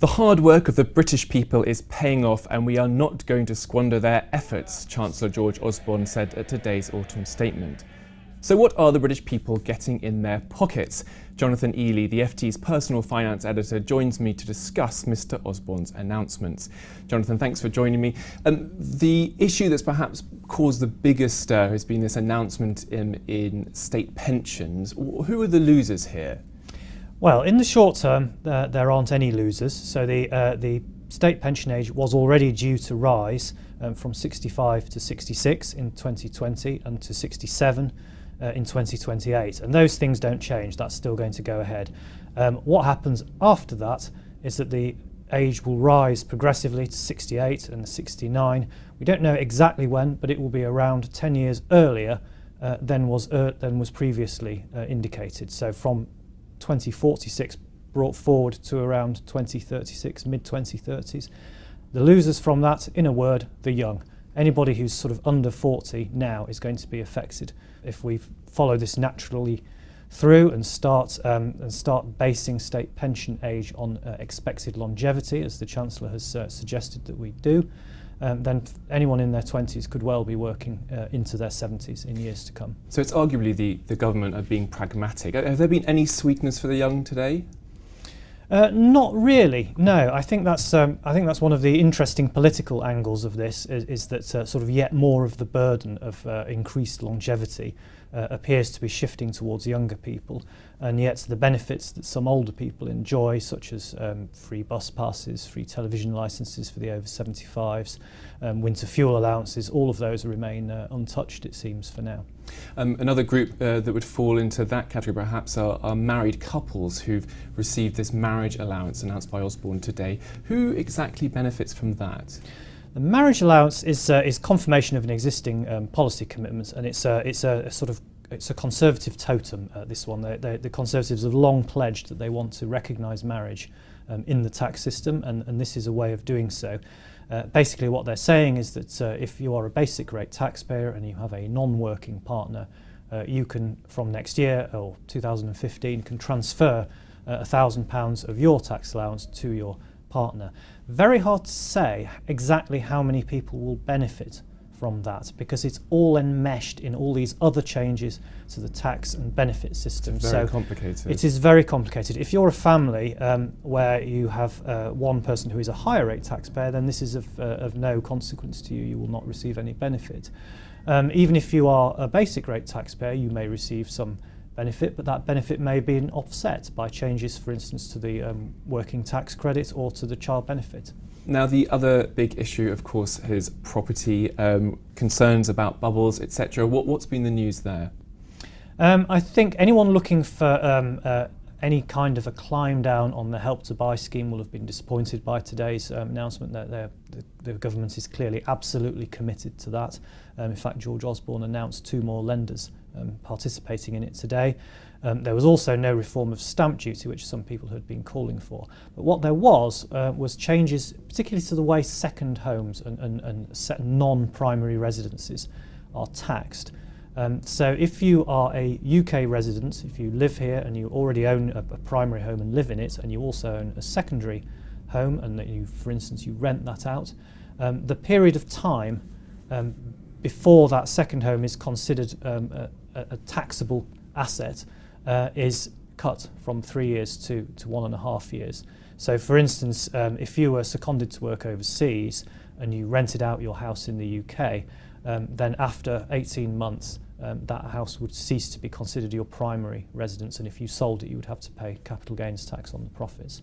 The hard work of the British people is paying off and we are not going to squander their efforts, Chancellor George Osborne said at today's autumn statement. So what are the British people getting in their pockets? Jonathan Eley, the FT's personal finance editor, joins me to discuss Mr Osborne's announcements. Jonathan, thanks for joining me. The issue that's perhaps caused the biggest stir has been this announcement in state pensions. Who are the losers here? Well, in the short term, there aren't any losers. So the state pension age was already due to rise from 65 to 66 in 2020 and to 67 in 2028. And those things don't change. That's still going to go ahead. What happens after that is that the age will rise progressively to 68 and 69. We don't know exactly when, but it will be around 10 years earlier than was previously indicated. So from 2046 brought forward to around 2036, mid-2030s. The losers from that, in a word, the young. Anybody who's sort of under 40 now is going to be affected. If we follow this naturally through and start basing state pension age on expected longevity, as the Chancellor has suggested that we do, then anyone in their 20s could well be working into their 70s in years to come. So it's arguably the government are being pragmatic. Have there been any sweeteners for the young today? Not really, no. I think that's one of the interesting political angles of this is that sort of yet more of the burden of increased longevity appears to be shifting towards younger people, and yet the benefits that some older people enjoy, such as free bus passes, free television licences for the over 75s, winter fuel allowances, all of those remain untouched, it seems, for now. Another group that would fall into that category perhaps are married couples who've received this marriage allowance announced by Osborne today. Who exactly benefits from that? The marriage allowance is confirmation of an existing policy commitment, and it's a Conservative totem. This one, the Conservatives have long pledged that they want to recognise marriage in the tax system, and this is a way of doing so. Basically, what they're saying is that if you are a basic rate taxpayer and you have a non-working partner, you can, from next year or 2015, can transfer £1,000 of your tax allowance to your partner. Very hard to say exactly how many people will benefit from that, because it's all enmeshed in all these other changes to the tax and benefit system. It's very complicated. It is very complicated. If you're a family where you have one person who is a higher rate taxpayer, then this is of no consequence to you. You will not receive any benefit. Even if you are a basic rate taxpayer, you may receive some benefit, but that benefit may be offset by changes, for instance, to the working tax credit or to the child benefit. Now, the other big issue, of course, is property, concerns about bubbles, etc. What's been the news there? I think anyone looking for any kind of a climb down on the Help to Buy scheme will have been disappointed by today's announcement that the government is clearly absolutely committed to that. In fact, George Osborne announced 2 more lenders participating in it today. There was also no reform of stamp duty, which some people had been calling for. But what there was changes, particularly to the way second homes and non-primary residences are taxed. So if you are a UK resident, if you live here and you already own a primary home and live in it, and you also own a secondary home and that you, for instance, you rent that out, the period of time before that second home is considered a taxable asset is cut from 3 years to 1.5 years. So for instance, if you were seconded to work overseas and you rented out your house in the UK, then after 18 months that house would cease to be considered your primary residence, and if you sold it you would have to pay capital gains tax on the profits.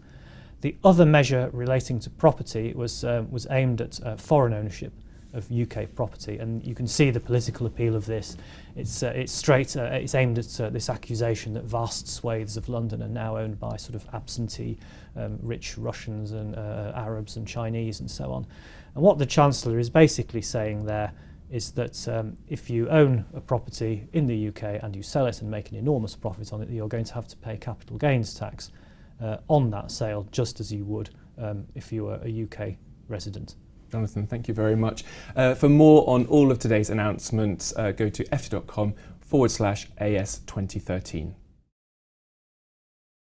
The other measure relating to property was aimed at foreign ownership of UK property, and you can see the political appeal of this. It's aimed at this accusation that vast swathes of London are now owned by sort of absentee rich Russians and Arabs and Chinese and so on. And what the Chancellor is basically saying there is that if you own a property in the UK and you sell it and make an enormous profit on it, you're going to have to pay capital gains tax on that sale, just as you would if you were a UK resident. Jonathan, thank you very much. For more on all of today's announcements, go to ft.com/AS2013.